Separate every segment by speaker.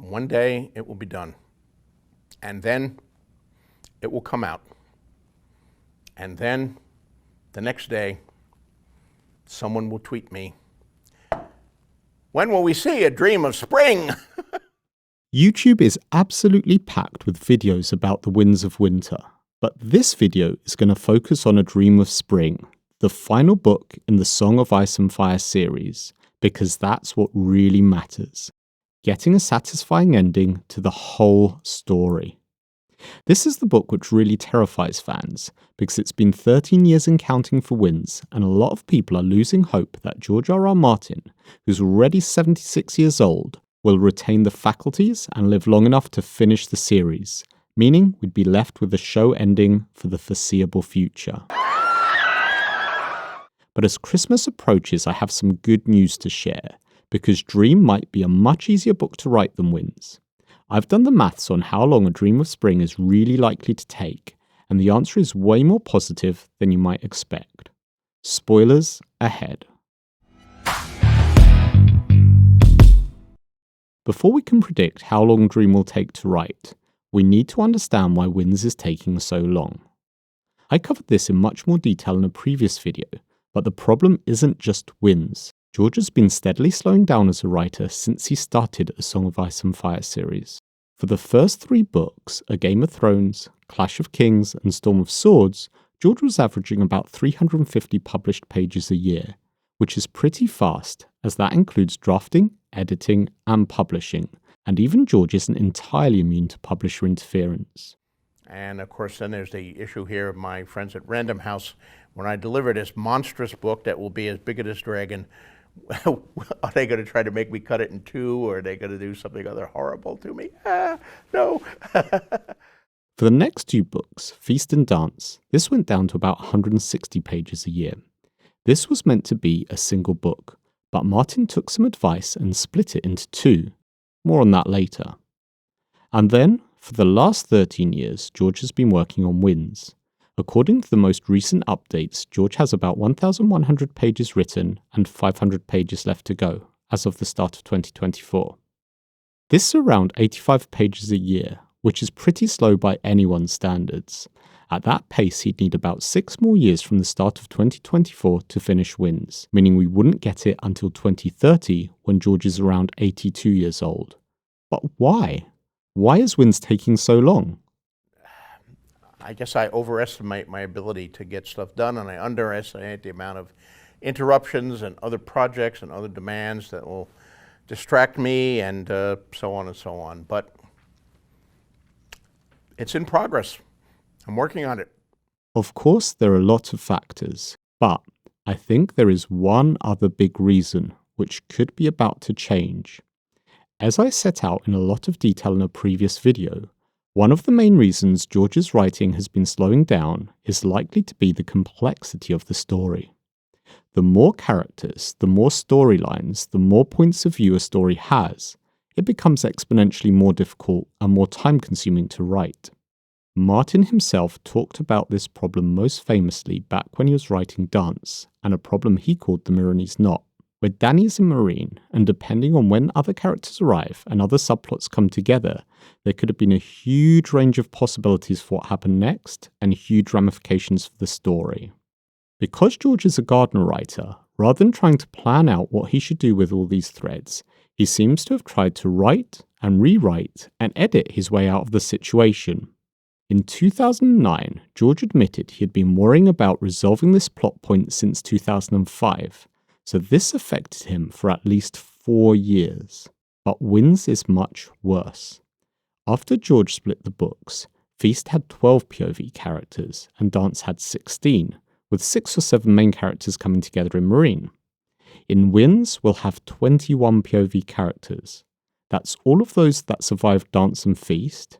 Speaker 1: One day it will be done. And then it will come out. And then the next day, someone will tweet me, "When will we see a dream of spring?"
Speaker 2: YouTube is absolutely packed with videos about the winds of winter, but this video is going to focus on A Dream of Spring, the final book in the Song of Ice and Fire series, because that's what really matters. Getting a satisfying ending to the whole story. This is the book which really terrifies fans, because it's been 13 years and counting for wins, and a lot of people are losing hope that George R.R. Martin, who's already 76 years old, will retain the faculties and live long enough to finish the series, meaning we'd be left with a show ending for the foreseeable future. But as Christmas approaches, I have some good news to share, because Dream might be a much easier book to write than Winds. I've done the maths on how long A Dream of Spring is really likely to take, and the answer is way more positive than you might expect. Spoilers ahead. Before we can predict how long Dream will take to write, we need to understand why Winds is taking so long. I covered this in much more detail in a previous video, but the problem isn't just Winds. George has been steadily slowing down as a writer since he started A Song of Ice and Fire series. For the first 3 books, A Game of Thrones, Clash of Kings, and Storm of Swords, George was averaging about 350 published pages a year, which is pretty fast, as that includes drafting, editing, and publishing, and even George isn't entirely immune to publisher interference.
Speaker 1: And of course, then there's the issue here of my friends at Random House. When I deliver this monstrous book that will be as big as this dragon, are they going to try to make me cut it in 2, or are they going to do something other horrible to me? No.
Speaker 2: For the next 2 books, Feast and Dance, this went down to about 160 pages a year. This was meant to be a single book, but Martin took some advice and split it into 2. More on that later. And then, for the last 13 years, George has been working on Winds. According to the most recent updates, George has about 1,100 pages written and 500 pages left to go, as of the start of 2024. This is around 85 pages a year, which is pretty slow by anyone's standards. At that pace, he'd need about 6 more years from the start of 2024 to finish Winds, meaning we wouldn't get it until 2030, when George is around 82 years old. But why? Why is Winds taking so long?
Speaker 1: I guess I overestimate my ability to get stuff done, and I underestimate the amount of interruptions and other projects and other demands that will distract me, and so on and so on. But it's in progress. I'm working on it.
Speaker 2: Of course, there are lots of factors, but I think there is one other big reason which could be about to change. As I set out in a lot of detail in a previous video, one of the main reasons George's writing has been slowing down is likely to be the complexity of the story. The more characters, the more storylines, the more points of view a story has, it becomes exponentially more difficult and more time-consuming to write. Martin himself talked about this problem most famously back when he was writing Dance, and a problem he called the Milanese Knot, where Danny is a Marine, and depending on when other characters arrive and other subplots come together, there could have been a huge range of possibilities for what happened next, and huge ramifications for the story. Because George is a Gardner writer, rather than trying to plan out what he should do with all these threads, he seems to have tried to write and rewrite and edit his way out of the situation. In 2009, George admitted he had been worrying about resolving this plot point since 2005, so this affected him for at least 4 years. But Winds is much worse. After George split the books, Feast had 12 POV characters and Dance had 16, with 6 or 7 main characters coming together in Marine. In Winds, we'll have 21 POV characters. That's all of those that survived Dance and Feast,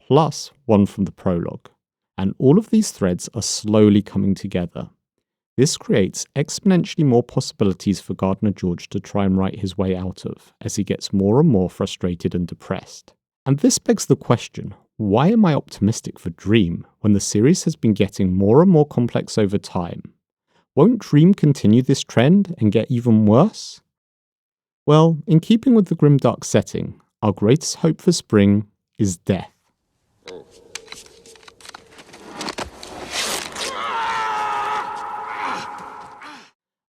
Speaker 2: plus 1 from the prologue, and all of these threads are slowly coming together. This creates exponentially more possibilities for Gardner George to try and write his way out of, as he gets more and more frustrated and depressed. And this begs the question, why am I optimistic for Dream when the series has been getting more and more complex over time? Won't Dream continue this trend and get even worse? Well, in keeping with the grimdark setting, Our greatest hope for spring is death.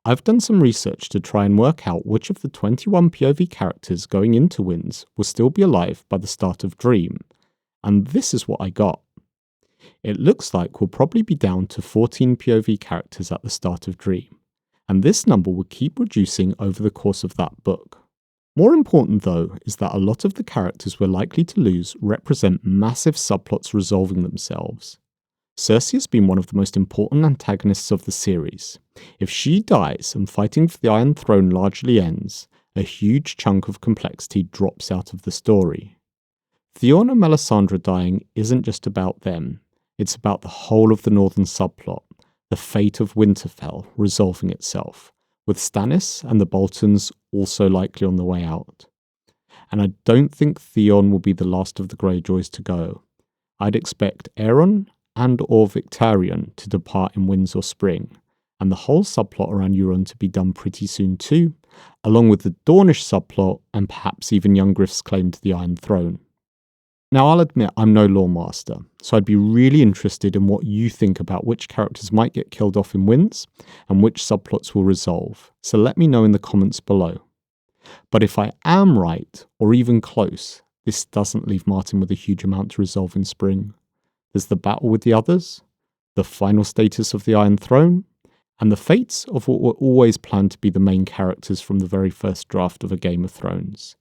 Speaker 2: I've done some research to try and work out which of the 21 POV characters going into Wins will still be alive by the start of Dream, and this is what I got. It looks like we'll probably be down to 14 POV characters at the start of Dream, and this number will keep reducing over the course of that book. More important though is that a lot of the characters we're likely to lose represent massive subplots resolving themselves. Cersei has been one of the most important antagonists of the series. If she dies and fighting for the Iron Throne largely ends, a huge chunk of complexity drops out of the story. Theon and Melisandre dying isn't just about them, it's about the whole of the Northern subplot, the fate of Winterfell resolving itself, with Stannis and the Boltons also likely on the way out. And I don't think Theon will be the last of the Greyjoys to go. I'd expect Aeron and or Victarion to depart in Winds or Spring, and the whole subplot around Euron to be done pretty soon too, along with the Dornish subplot and perhaps even young Griff's claim to the Iron Throne. Now I'll admit I'm no lore master, so I'd be really interested in what you think about which characters might get killed off in Winds and which subplots will resolve, so let me know in the comments below. But if I am right, or even close, this doesn't leave Martin with a huge amount to resolve in Spring. There's the battle with the others, the final status of the Iron Throne, and the fates of what were always planned to be the main characters from the very first draft of A Game of Thrones.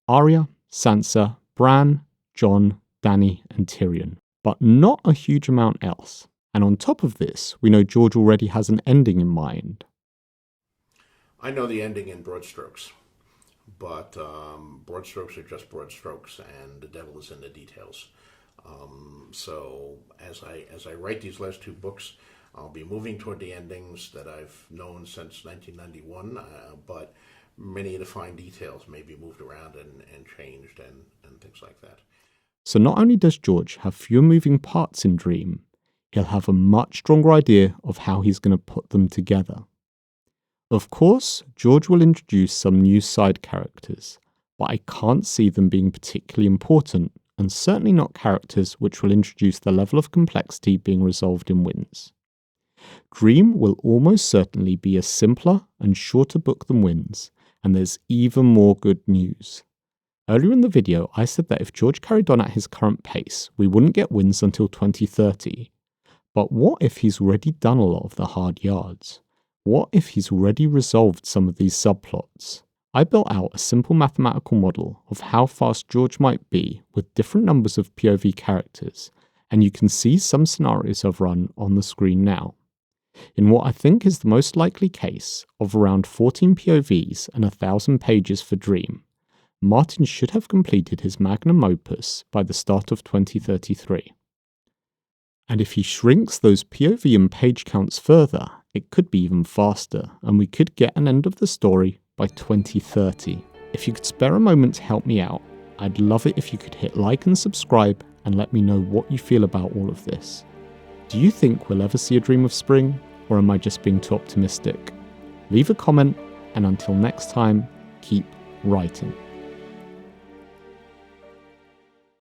Speaker 2: Arya, Sansa, Bran, Jon, Dany and Tyrion, but not a huge amount else. And on top of this, we know George already has an ending in mind.
Speaker 1: I know the ending in broad strokes, but broad strokes are just broad strokes, and the devil is in the details. So as I write these last two books, I'll be moving toward the endings that I've known since 1991, but many of the fine details may be moved around and changed and things like that.
Speaker 2: So not only does George have fewer moving parts in Dream, he'll have a much stronger idea of how he's going to put them together. Of course, George will introduce some new side characters, but I can't see them being particularly important, and certainly not characters which will introduce the level of complexity being resolved in Winds. Dream will almost certainly be a simpler and shorter book than Winds, and there's even more good news. Earlier in the video, I said that if George carried on at his current pace, we wouldn't get Winds until 2030. But what if he's already done a lot of the hard yards? What if he's already resolved some of these subplots? I built out a simple mathematical model of how fast George might be with different numbers of POV characters, and you can see some scenarios I've run on the screen now. In what I think is the most likely case of around 14 POVs and 1,000 pages for Dream, Martin should have completed his magnum opus by the start of 2033. And if he shrinks those POV and page counts further, it could be even faster, and we could get an end of the story by 2030. If you could spare a moment to help me out, I'd love it if you could hit like and subscribe and let me know what you feel about all of this. Do you think we'll ever see a Dream of Spring, or am I just being too optimistic? Leave a comment, and until next time, keep writing.